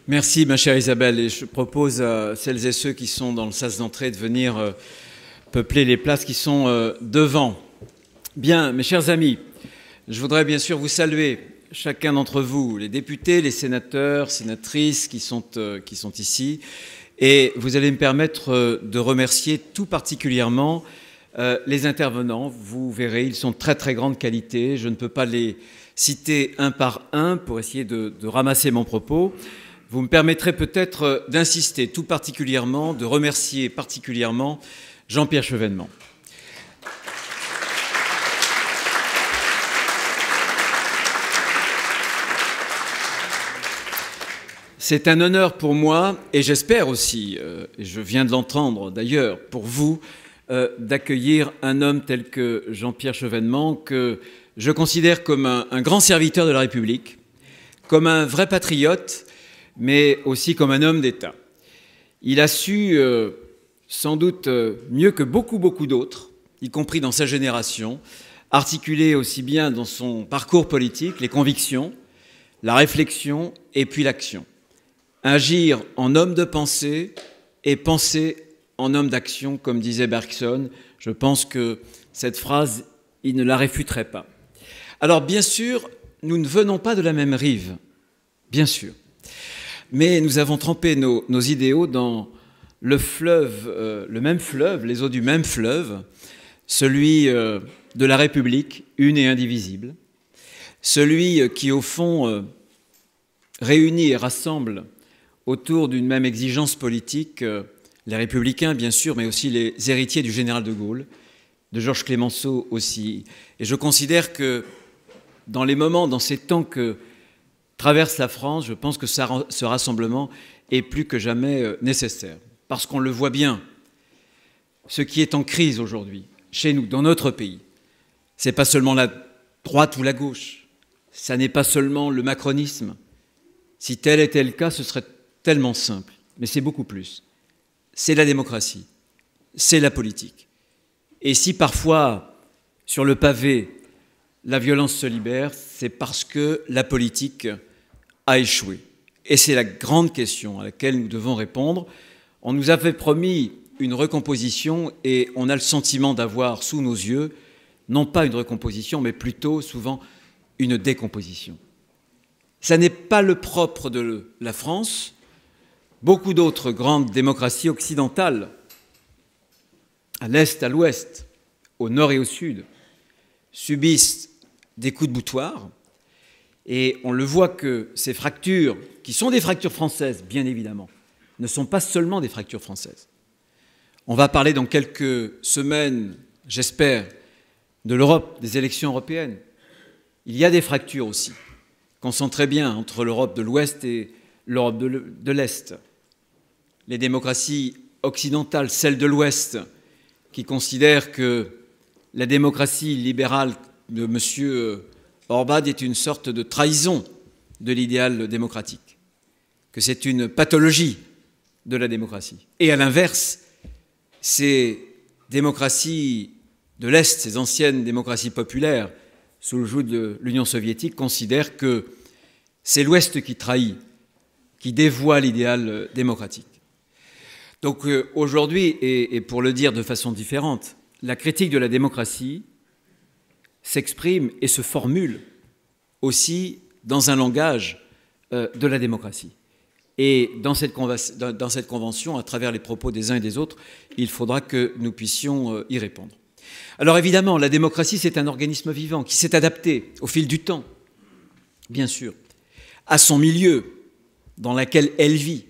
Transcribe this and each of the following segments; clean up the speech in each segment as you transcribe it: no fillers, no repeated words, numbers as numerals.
Merci, ma chère Isabelle, et je propose à celles et ceux qui sont dans le sas d'entrée de venir peupler les places qui sont devant. Bien, mes chers amis, je voudrais bien sûr vous saluer, chacun d'entre vous, les députés, les sénateurs, sénatrices qui sont ici, et vous allez me permettre de remercier tout particulièrement les intervenants. Vous verrez, ils sont de très très grande qualité. Je ne peux pas les citer un par un pour essayer de ramasser mon propos. Vous me permettrez peut-être d'insister tout particulièrement, de remercier particulièrement Jean-Pierre Chevènement. C'est un honneur pour moi, et j'espère aussi, et je viens de l'entendre d'ailleurs, pour vous, d'accueillir un homme tel que Jean-Pierre Chevènement, que je considère comme un grand serviteur de la République, comme un vrai patriote, mais aussi comme un homme d'État. Il a su, sans doute mieux que beaucoup d'autres, y compris dans sa génération, articuler aussi bien dans son parcours politique les convictions, la réflexion et puis l'action. Agir en homme de pensée et penser en homme d'action, comme disait Bergson. Je pense que cette phrase, il ne la réfuterait pas. Alors bien sûr, nous ne venons pas de la même rive, bien sûr. Mais nous avons trempé nos idéaux dans le fleuve, le même fleuve, les eaux du même fleuve, celui de la République, une et indivisible, celui qui, au fond, réunit et rassemble autour d'une même exigence politique les républicains, bien sûr, mais aussi les héritiers du général de Gaulle, de Georges Clemenceau aussi. Et je considère que dans les moments, dans ces temps que traverse la France, je pense que ce rassemblement est plus que jamais nécessaire. Parce qu'on le voit bien, ce qui est en crise aujourd'hui, chez nous, dans notre pays, ce n'est pas seulement la droite ou la gauche, ça n'est pas seulement le macronisme. Si tel était le cas, ce serait tellement simple, mais c'est beaucoup plus. C'est la démocratie, c'est la politique. Et si parfois, sur le pavé, la violence se libère, c'est parce que la politique a échoué. Et c'est la grande question à laquelle nous devons répondre. On nous avait promis une recomposition et on a le sentiment d'avoir sous nos yeux, non pas une recomposition, mais plutôt souvent une décomposition. Ça n'est pas le propre de la France. Beaucoup d'autres grandes démocraties occidentales, à l'Est, à l'Ouest, au Nord et au Sud, subissent des coups de boutoir. Et on le voit que ces fractures, qui sont des fractures françaises, bien évidemment, ne sont pas seulement des fractures françaises. On va parler dans quelques semaines, j'espère, de l'Europe, des élections européennes. Il y a des fractures aussi, qu'on sent très bien entre l'Europe de l'Ouest et l'Europe de l'Est. Les démocraties occidentales, celles de l'Ouest, qui considèrent que la démocratie libérale de M. Orbán est une sorte de trahison de l'idéal démocratique, que c'est une pathologie de la démocratie. Et à l'inverse, ces démocraties de l'Est, ces anciennes démocraties populaires, sous le joug de l'Union soviétique, considèrent que c'est l'Ouest qui trahit, qui dévoie l'idéal démocratique. Donc aujourd'hui, et pour le dire de façon différente, la critique de la démocratie s'exprime et se formule aussi dans un langage de la démocratie. Et dans cette convention, à travers les propos des uns et des autres, il faudra que nous puissions y répondre. Alors évidemment, la démocratie, c'est un organisme vivant qui s'est adapté au fil du temps, bien sûr, à son milieu dans lequel elle vit.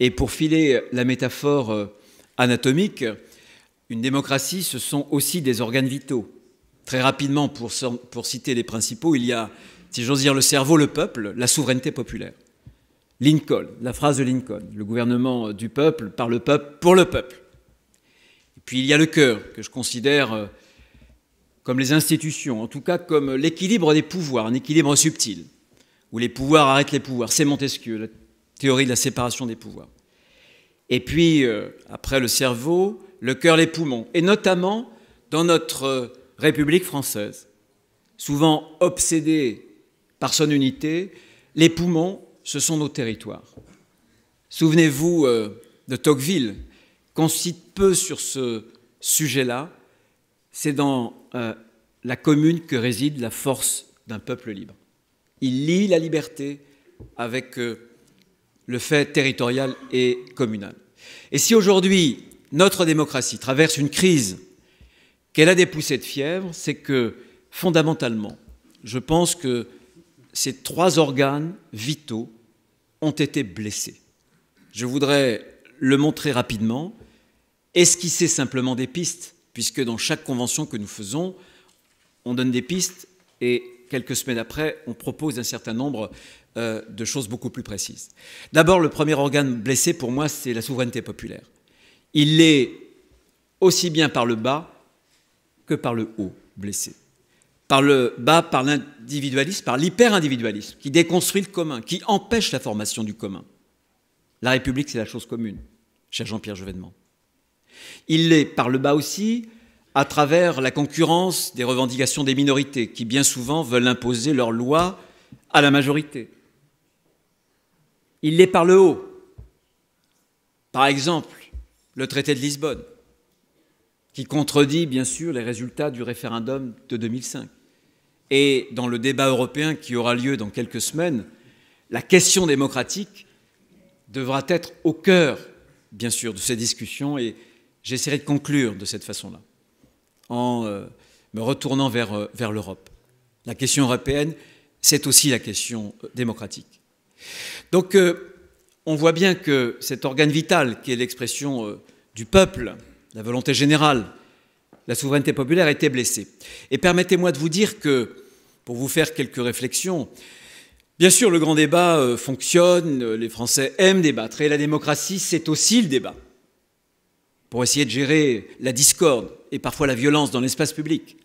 Et pour filer la métaphore anatomique, une démocratie, ce sont aussi des organes vitaux. Très rapidement, pour citer les principaux, il y a, si j'ose dire, le cerveau, le peuple, la souveraineté populaire. Lincoln, la phrase de Lincoln, le gouvernement du peuple, par le peuple, pour le peuple. Et puis il y a le cœur, que je considère comme les institutions, en tout cas comme l'équilibre des pouvoirs, un équilibre subtil, où les pouvoirs arrêtent les pouvoirs. C'est Montesquieu, la théorie de la séparation des pouvoirs. Et puis, après le cerveau, le cœur, les poumons. Et notamment, dans notre République française, souvent obsédée par son unité, les poumons, ce sont nos territoires. Souvenez-vous de Tocqueville, qu'on cite peu sur ce sujet-là. C'est dans la commune que réside la force d'un peuple libre. Il lie la liberté avec le fait territorial et communal. Et si aujourd'hui, notre démocratie traverse une crise, qu'elle a des poussées de fièvre, c'est que, fondamentalement, je pense que ces trois organes vitaux ont été blessés. Je voudrais le montrer rapidement, esquisser simplement des pistes, puisque dans chaque convention que nous faisons, on donne des pistes et quelques semaines après, on propose un certain nombre de choses beaucoup plus précises. D'abord, le premier organe blessé, pour moi, c'est la souveraineté populaire. Il l'est aussi bien par le bas que par le haut blessé. Par le bas, par l'individualisme, par l'hyper-individualisme, qui déconstruit le commun, qui empêche la formation du commun. La République, c'est la chose commune, cher Jean-Pierre Chevènement. Il l'est par le bas aussi, à travers la concurrence des revendications des minorités, qui bien souvent veulent imposer leurs lois à la majorité. Il l'est par le haut. Par exemple, le traité de Lisbonne, qui contredit bien sûr les résultats du référendum de 2005. Et dans le débat européen qui aura lieu dans quelques semaines, la question démocratique devra être au cœur, bien sûr, de ces discussions, et j'essaierai de conclure de cette façon-là, en me retournant vers l'Europe. La question européenne, c'est aussi la question démocratique. Donc, on voit bien que cet organe vital, qui est l'expression du peuple, la volonté générale, la souveraineté populaire, a été blessée. Et permettez-moi de vous dire que, pour vous faire quelques réflexions, bien sûr, le grand débat fonctionne, les Français aiment débattre, et la démocratie, c'est aussi le débat, pour essayer de gérer la discorde et parfois la violence dans l'espace public.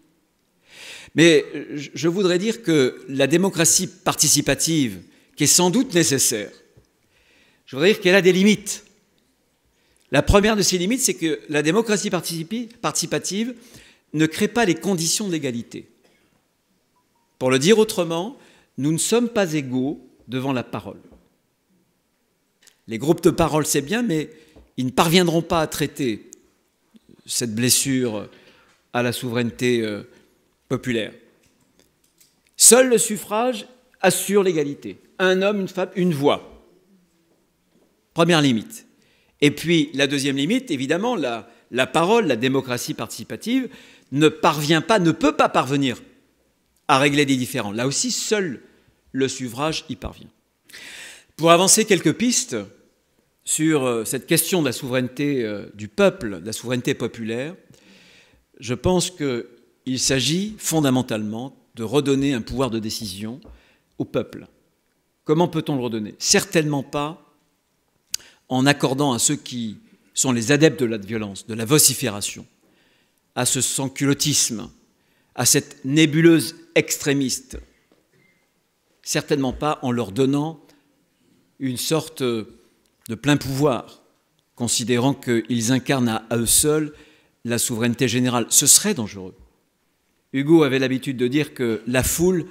Mais je voudrais dire que la démocratie participative, qui est sans doute nécessaire, je voudrais dire qu'elle a des limites. La première de ces limites, c'est que la démocratie participative ne crée pas les conditions de l'égalité. Pour le dire autrement, nous ne sommes pas égaux devant la parole. Les groupes de parole, c'est bien, mais ils ne parviendront pas à traiter cette blessure à la souveraineté populaire. Seul le suffrage assure l'égalité. Un homme, une femme, une voix. Première limite. Et puis, la deuxième limite, évidemment, la parole, la démocratie participative, ne peut pas parvenir à régler des différends. Là aussi, seul le suffrage y parvient. Pour avancer quelques pistes sur cette question de la souveraineté du peuple, de la souveraineté populaire, je pense qu'il s'agit fondamentalement de redonner un pouvoir de décision au peuple. Comment peut-on le redonner? Certainement pas en accordant à ceux qui sont les adeptes de la violence, de la vocifération, à ce sans-culottisme, à cette nébuleuse extrémiste, certainement pas en leur donnant une sorte de plein pouvoir, considérant qu'ils incarnent à eux seuls la souveraineté générale. Ce serait dangereux. Hugo avait l'habitude de dire que la foule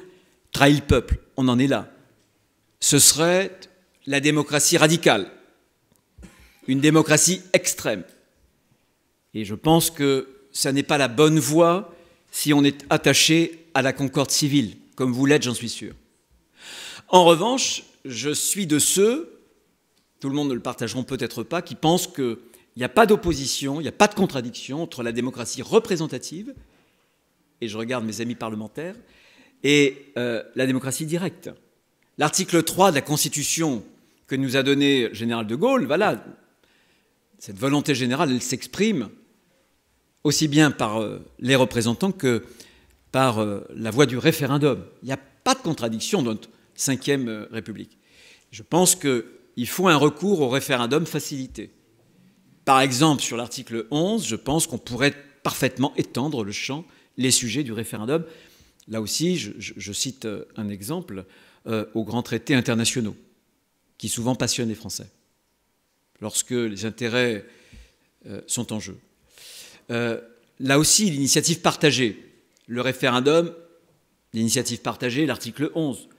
trahit le peuple. On en est là. Ce serait la démocratie radicale, une démocratie extrême. Et je pense que ça n'est pas la bonne voie si on est attaché à la concorde civile, comme vous l'êtes, j'en suis sûr. En revanche, je suis de ceux, tout le monde ne le partageront peut-être pas, qui pensent qu'il n'y a pas d'opposition, il n'y a pas de contradiction entre la démocratie représentative, et je regarde mes amis parlementaires, et la démocratie directe. L'article 3 de la Constitution que nous a donné le général de Gaulle, voilà, cette volonté générale, elle s'exprime aussi bien par les représentants que par la voie du référendum. Il n'y a pas de contradiction dans notre Ve République. Je pense qu'il faut un recours au référendum facilité. Par exemple, sur l'article 11, je pense qu'on pourrait parfaitement étendre le champ, les sujets du référendum. Là aussi, je cite un exemple, aux grands traités internationaux, qui souvent passionnent les Français, lorsque les intérêts sont en jeu. Là aussi, l'initiative partagée, le référendum, l'initiative partagée, l'article 11.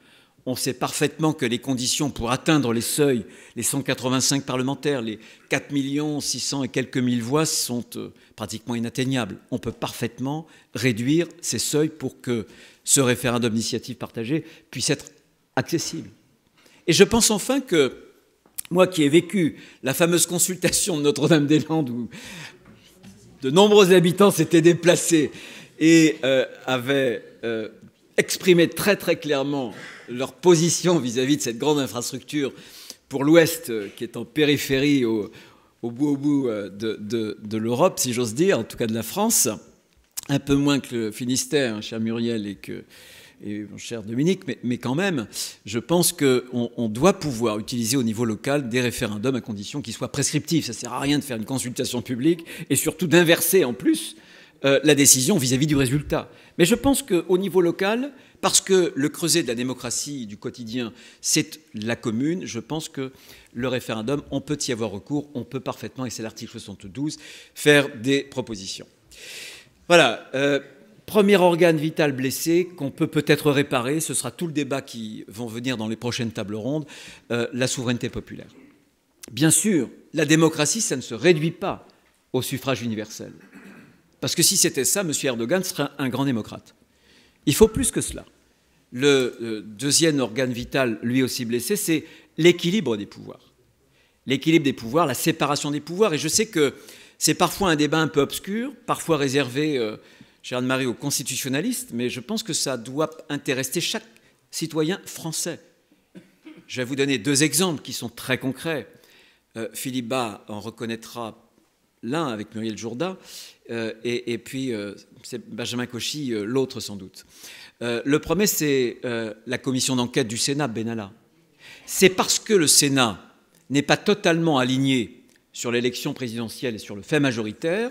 On sait parfaitement que les conditions pour atteindre les seuils, les 185 parlementaires, les 4 600 et quelques mille voix sont pratiquement inatteignables. On peut parfaitement réduire ces seuils pour que ce référendum d'initiative partagée puisse être accessible. Et je pense enfin que moi qui ai vécu la fameuse consultation de Notre-Dame-des-Landes où de nombreux habitants s'étaient déplacés et avaient exprimé très très clairement leur position vis-à-vis de cette grande infrastructure pour l'Ouest qui est en périphérie au bout de l'Europe, si j'ose dire, en tout cas de la France, un peu moins que le Finistère, cher Muriel et mon cher Dominique, mais quand même, je pense qu'on doit pouvoir utiliser au niveau local des référendums à condition qu'ils soient prescriptifs. Ça ne sert à rien de faire une consultation publique et surtout d'inverser en plus la décision vis-à-vis du résultat. Mais je pense qu'au niveau local, parce que le creuset de la démocratie du quotidien, c'est la commune, je pense que le référendum, on peut y avoir recours, on peut parfaitement, et c'est l'article 72, faire des propositions. Voilà. Premier organe vital blessé qu'on peut peut-être réparer, ce sera tout le débat qui vont venir dans les prochaines tables rondes, la souveraineté populaire. Bien sûr, la démocratie, ça ne se réduit pas au suffrage universel. Parce que si c'était ça, M. Erdogan serait un grand démocrate. Il faut plus que cela. Le deuxième organe vital, lui aussi blessé, c'est l'équilibre des pouvoirs. L'équilibre des pouvoirs, la séparation des pouvoirs. Et je sais que c'est parfois un débat un peu obscur, parfois réservé, chère Anne-Marie, aux constitutionnalistes, mais je pense que ça doit intéresser chaque citoyen français. Je vais vous donner deux exemples qui sont très concrets. Philippe Bas en reconnaîtra l'un avec Muriel Jourda, et puis c'est Benjamin Cauchy, l'autre sans doute. Le premier, c'est la commission d'enquête du Sénat, Benalla. C'est parce que le Sénat n'est pas totalement aligné sur l'élection présidentielle et sur le fait majoritaire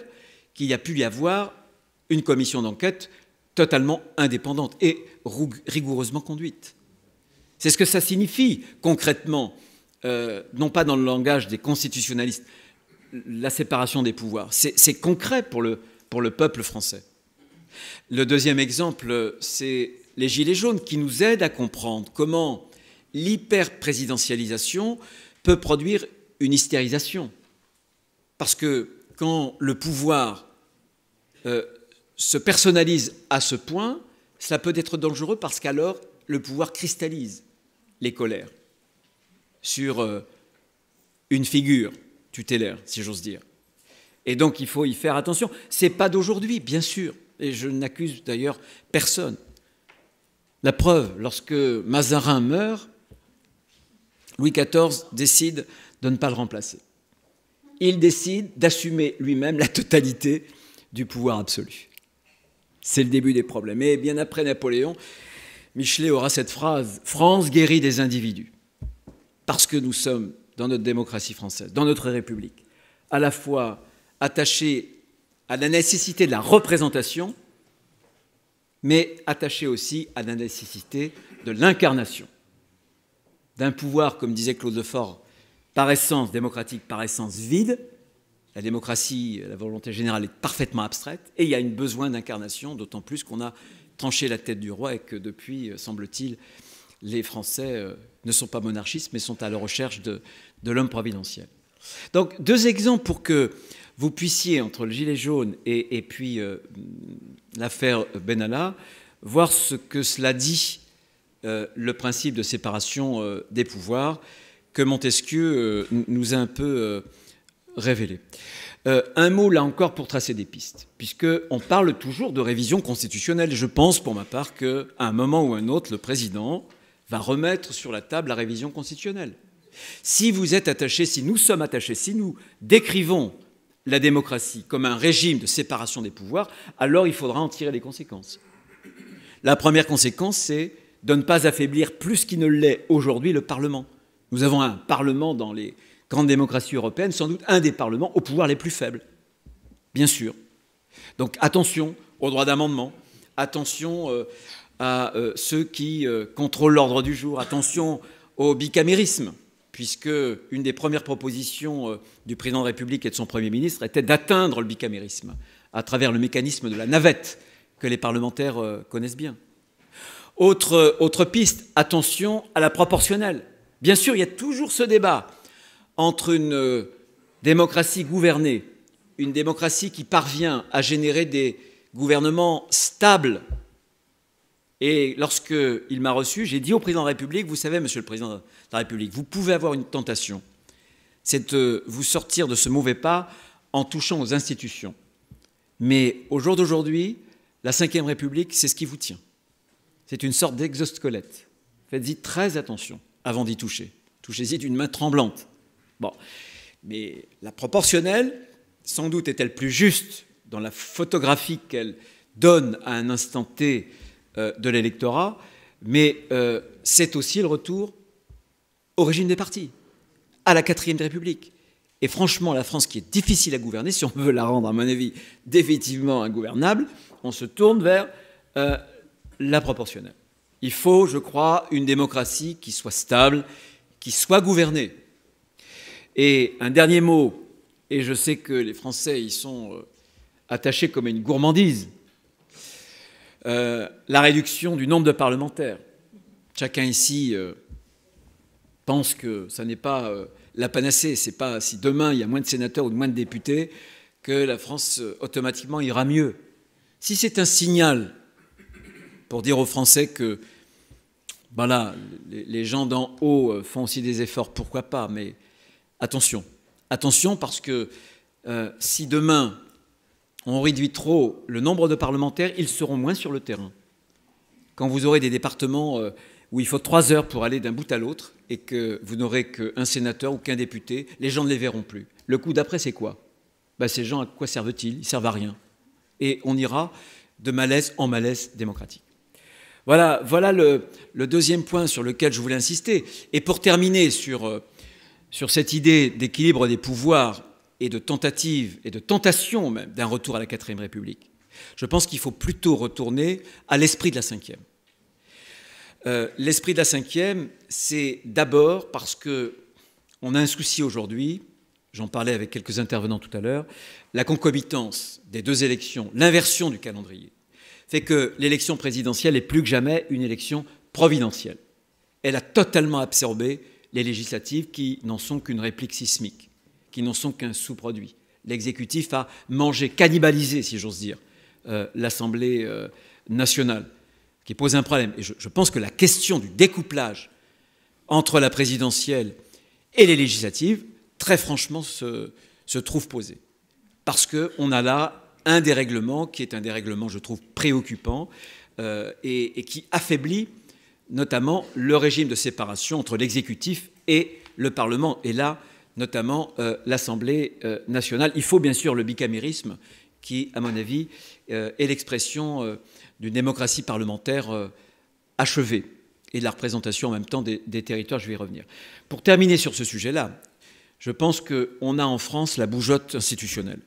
qu'il y a pu y avoir une commission d'enquête totalement indépendante et rigoureusement conduite. C'est ce que ça signifie concrètement, non pas dans le langage des constitutionnalistes, la séparation des pouvoirs. C'est concret pour le peuple français. Le deuxième exemple, c'est les Gilets jaunes qui nous aident à comprendre comment l'hyper-présidentialisation peut produire une hystérisation. Parce que quand le pouvoir se personnalise à ce point, cela peut être dangereux parce qu'alors le pouvoir cristallise les colères sur une figure tutélaire, si j'ose dire. Et donc il faut y faire attention. Ce n'est pas d'aujourd'hui, bien sûr, et je n'accuse d'ailleurs personne. La preuve, lorsque Mazarin meurt, Louis XIV décide de ne pas le remplacer. Il décide d'assumer lui-même la totalité du pouvoir absolu. C'est le début des problèmes. Et bien après Napoléon, Michelet aura cette phrase « France guérit des individus ». Parce que nous sommes, dans notre démocratie française, dans notre République, à la fois attachés à la nécessité de la représentation, mais attachés aussi à la nécessité de l'incarnation d'un pouvoir, comme disait Claude Lefort, par essence démocratique, par essence vide. La démocratie, la volonté générale est parfaitement abstraite et il y a un besoin d'incarnation, d'autant plus qu'on a tranché la tête du roi et que depuis, semble-t-il, les Français ne sont pas monarchistes mais sont à la recherche de l'homme providentiel. Donc deux exemples pour que vous puissiez, entre le gilet jaune et puis l'affaire Benalla, voir ce que cela dit, le principe de séparation des pouvoirs que Montesquieu nous a un peu révélé. Un mot là encore pour tracer des pistes, puisqu'on parle toujours de révision constitutionnelle. Je pense pour ma part qu'à un moment ou un autre, le président va remettre sur la table la révision constitutionnelle. Si vous êtes attachés, si nous sommes attachés, si nous décrivons la démocratie comme un régime de séparation des pouvoirs, alors il faudra en tirer les conséquences. La première conséquence, c'est de ne pas affaiblir plus qu'il ne l'est aujourd'hui le Parlement. Nous avons un Parlement dans les grandes démocraties européennes, sans doute un des parlements aux pouvoirs les plus faibles, bien sûr. Donc attention au droit d'amendement, attention à ceux qui contrôlent l'ordre du jour, attention au bicamérisme, puisque une des premières propositions du président de la République et de son Premier ministre était d'atteindre le bicamérisme à travers le mécanisme de la navette que les parlementaires connaissent bien. Autre piste, attention à la proportionnelle. Bien sûr, il y a toujours ce débat entre une démocratie gouvernée, une démocratie qui parvient à générer des gouvernements stables. Et lorsqu'il m'a reçu, j'ai dit au président de la République, vous savez, monsieur le président de la République, vous pouvez avoir une tentation, c'est de vous sortir de ce mauvais pas en touchant aux institutions. Mais au jour d'aujourd'hui, la Ve République, c'est ce qui vous tient. C'est une sorte d'exosquelette. Faites-y très attention avant d'y toucher. Touchez-y d'une main tremblante. Bon. Mais la proportionnelle, sans doute est-elle plus juste dans la photographie qu'elle donne à un instant T de l'électorat, mais c'est aussi le retour au régime des partis, à la Quatrième République. Et franchement, la France, qui est difficile à gouverner, si on veut la rendre, à mon avis, définitivement ingouvernable, on se tourne vers la proportionnelle. Il faut, je crois, une démocratie qui soit stable, qui soit gouvernée. Et un dernier mot, et je sais que les Français y sont attachés comme à une gourmandise, la réduction du nombre de parlementaires. Chacun ici pense que ça n'est pas la panacée. C'est pas si demain il y a moins de sénateurs ou de moins de députés que la France automatiquement ira mieux. Si c'est un signal pour dire aux Français que voilà, les gens d'en haut font aussi des efforts, pourquoi pas, mais attention. Attention parce que si demain on réduit trop le nombre de parlementaires, ils seront moins sur le terrain. Quand vous aurez des départements où il faut 3 heures pour aller d'un bout à l'autre et que vous n'aurez qu'un sénateur ou qu'un député, les gens ne les verront plus. Le coup d'après, c'est quoi? Ces gens, à quoi servent-ils? Ils ne servent à rien. Et on ira de malaise en malaise démocratique. Voilà le deuxième point sur lequel je voulais insister. Et pour terminer sur cette idée d'équilibre des pouvoirs et de tentative et de tentation même d'un retour à la Quatrième République, je pense qu'il faut plutôt retourner à l'esprit de la Cinquième. L'esprit de la Cinquième, c'est d'abord parce qu'on a un souci aujourd'hui, j'en parlais avec quelques intervenants tout à l'heure, la concomitance des 2 élections, l'inversion du calendrier, fait que l'élection présidentielle est plus que jamais une élection providentielle. Elle a totalement absorbé les législatives qui n'en sont qu'une réplique sismique, qui n'en sont qu'un sous-produit. L'exécutif a mangé, cannibalisé, si j'ose dire, l'Assemblée nationale, qui pose un problème. Et je pense que la question du découplage entre la présidentielle et les législatives, très franchement, se trouve posée. Parce qu'on a là un dérèglement qui est un dérèglement, je trouve, préoccupant et qui affaiblit notamment le régime de séparation entre l'exécutif et le Parlement. Et là, notamment l'Assemblée nationale. Il faut bien sûr le bicamérisme qui, à mon avis, est l'expression d'une démocratie parlementaire achevée et de la représentation en même temps des territoires. Je vais y revenir. Pour terminer sur ce sujet-là, je pense qu'on a en France la bougeotte institutionnelle.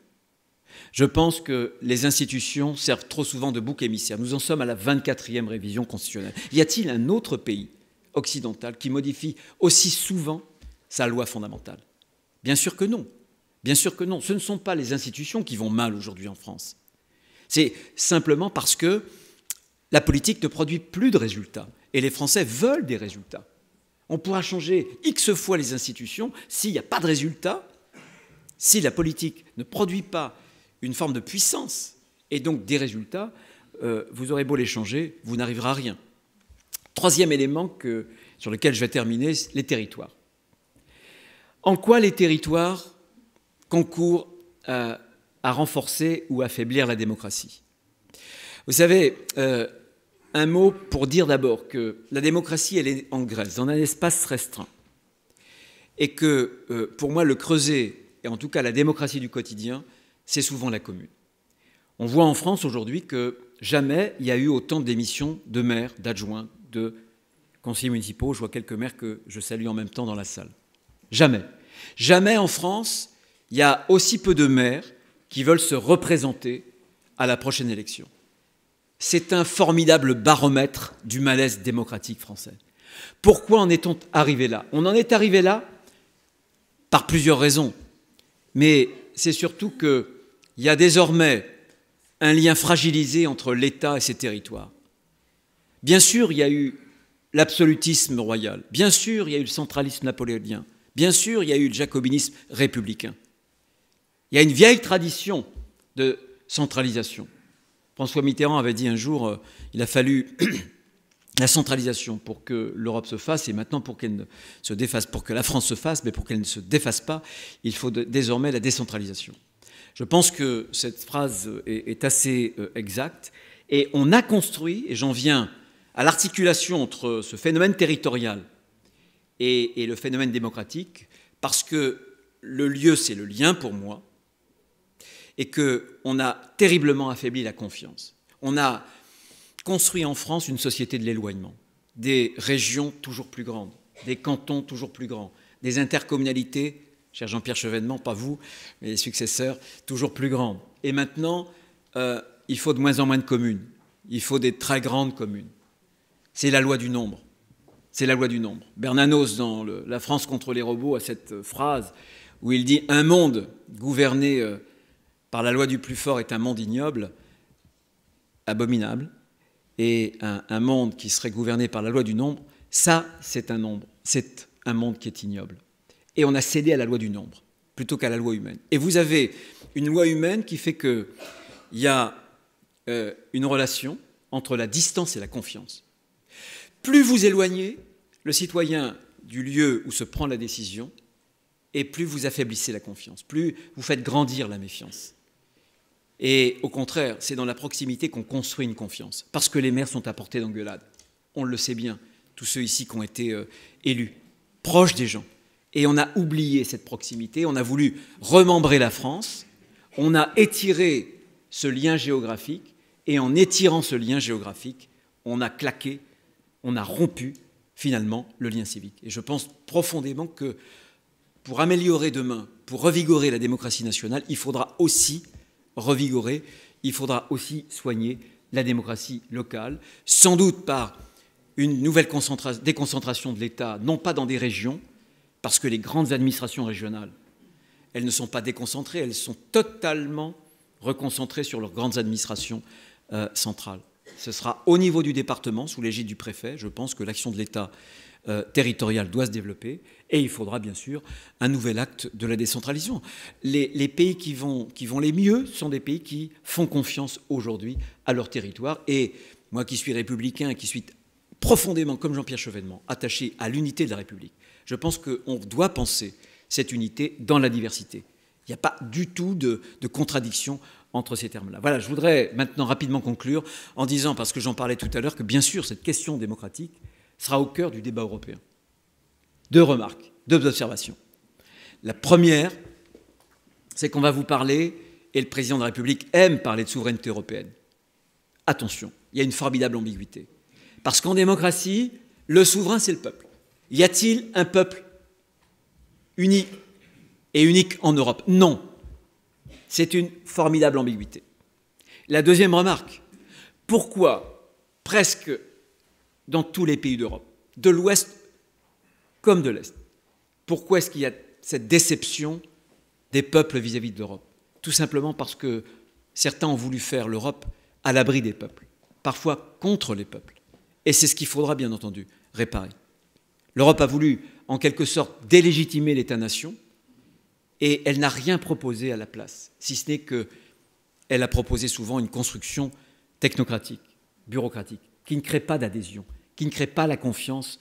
Je pense que les institutions servent trop souvent de bouc émissaire. Nous en sommes à la 24e révision constitutionnelle. Y a-t-il un autre pays occidental qui modifie aussi souvent sa loi fondamentale? Bien sûr que non. Bien sûr que non. Ce ne sont pas les institutions qui vont mal aujourd'hui en France. C'est simplement parce que la politique ne produit plus de résultats. Et les Français veulent des résultats. On pourra changer X fois les institutions s'il n'y a pas de résultats, si la politique ne produit pas une forme de puissance et donc des résultats, vous aurez beau les changer, vous n'arriverez à rien. Troisième élément sur lequel je vais terminer, les territoires. En quoi les territoires concourent à renforcer ou affaiblir la démocratie? Vous savez, un mot pour dire d'abord que la démocratie, elle est en Grèce, dans un espace restreint. Et que, pour moi, le creuset, et en tout cas la démocratie du quotidien, c'est souvent la commune. On voit en France aujourd'hui que jamais il y a eu autant de démissions de maires, d'adjoints, de conseillers municipaux. Je vois quelques maires que je salue en même temps dans la salle. Jamais. Jamais en France, il y a aussi peu de maires qui veulent se représenter à la prochaine élection. C'est un formidable baromètre du malaise démocratique français. Pourquoi en est-on arrivé là? On en est arrivé là par plusieurs raisons. Mais c'est surtout qu'il y a désormais un lien fragilisé entre l'État et ses territoires. Bien sûr, il y a eu l'absolutisme royal. Bien sûr, il y a eu le centralisme napoléonien. Bien sûr, il y a eu le jacobinisme républicain. Il y a une vieille tradition de centralisation. François Mitterrand avait dit un jour, il a fallu la centralisation pour que l'Europe se fasse, et maintenant pour qu'elle ne se défasse, pour que la France se fasse, mais pour qu'elle ne se défasse pas, il faut désormais la décentralisation. Je pense que cette phrase est assez exacte, et on a construit, et j'en viens à l'articulation entre ce phénomène territorial et le phénomène démocratique, parce que le lieu, c'est le lien pour moi, et qu'on a terriblement affaibli la confiance. On a construit en France une société de l'éloignement, des régions toujours plus grandes, des cantons toujours plus grands, des intercommunalités, cher Jean-Pierre Chevènement, pas vous, mais les successeurs, toujours plus grandes. Et maintenant, il faut de moins en moins de communes, il faut des très grandes communes. C'est la loi du nombre. C'est la loi du nombre. Bernanos, dans La France contre les robots, a cette phrase où il dit « Un monde gouverné par la loi du plus fort est un monde ignoble, abominable, et un monde qui serait gouverné par la loi du nombre, ça, c'est un nombre. C'est un monde qui est ignoble. » Et on a cédé à la loi du nombre, plutôt qu'à la loi humaine. Et vous avez une loi humaine qui fait qu'il y a une relation entre la distance et la confiance. Plus vous éloignez le citoyen du lieu où se prend la décision, et plus vous affaiblissez la confiance, plus vous faites grandir la méfiance. Et au contraire, c'est dans la proximité qu'on construit une confiance, parce que les maires sont à portée d'engueulade. On le sait bien, tous ceux ici qui ont été élus, proches des gens. Et on a oublié cette proximité, on a voulu remembrer la France, on a étiré ce lien géographique, et en étirant ce lien géographique, on a claqué, on a rompu finalement le lien civique. Et je pense profondément que pour améliorer demain, pour revigorer la démocratie nationale, il faudra aussi revigorer, il faudra aussi soigner la démocratie locale, sans doute par une nouvelle déconcentration de l'État, non pas dans des régions, parce que les grandes administrations régionales, elles ne sont pas déconcentrées, elles sont totalement reconcentrées sur leurs grandes administrations centrales. Ce sera au niveau du département, sous l'égide du préfet. Je pense que l'action de l'État territorial doit se développer. Et il faudra bien sûr un nouvel acte de la décentralisation. Les pays qui vont les mieux sont des pays qui font confiance aujourd'hui à leur territoire. Et moi qui suis républicain et qui suis profondément, comme Jean-Pierre Chevènement, attaché à l'unité de la République, je pense qu'on doit penser cette unité dans la diversité. Il n'y a pas du tout de contradiction entre ces termes-là. Voilà, je voudrais maintenant rapidement conclure en disant, parce que j'en parlais tout à l'heure, que bien sûr cette question démocratique sera au cœur du débat européen. Deux remarques, deux observations. La première, c'est qu'on va vous parler, et le président de la République aime parler de souveraineté européenne. Attention, il y a une formidable ambiguïté. Parce qu'en démocratie, le souverain, c'est le peuple. Y a-t-il un peuple uni et unique en Europe? Non. C'est une formidable ambiguïté. La deuxième remarque, pourquoi presque dans tous les pays d'Europe, de l'Ouest comme de l'Est, pourquoi est-ce qu'il y a cette déception des peuples vis-à-vis de l'Europe? Tout simplement parce que certains ont voulu faire l'Europe à l'abri des peuples, parfois contre les peuples. Et c'est ce qu'il faudra bien entendu réparer. L'Europe a voulu en quelque sorte délégitimer l'État-nation, et elle n'a rien proposé à la place, si ce n'est qu'elle a proposé souvent une construction technocratique, bureaucratique, qui ne crée pas d'adhésion, qui ne crée pas la confiance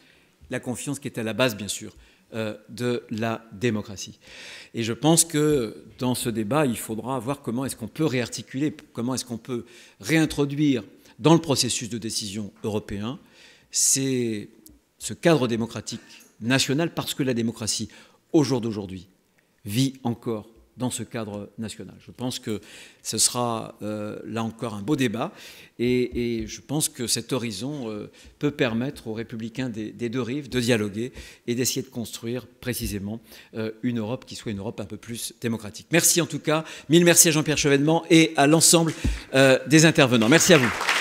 qui est à la base, bien sûr, de la démocratie. Et je pense que dans ce débat, il faudra voir comment est-ce qu'on peut réarticuler, comment est-ce qu'on peut réintroduire dans le processus de décision européen ce cadre démocratique national, parce que la démocratie, au jour d'aujourd'hui, vit encore dans ce cadre national. Je pense que ce sera là encore un beau débat, et je pense que cet horizon peut permettre aux républicains des deux rives de dialoguer et d'essayer de construire précisément une Europe qui soit une Europe un peu plus démocratique. Merci en tout cas, mille merci à Jean-Pierre Chevènement et à l'ensemble des intervenants. Merci à vous.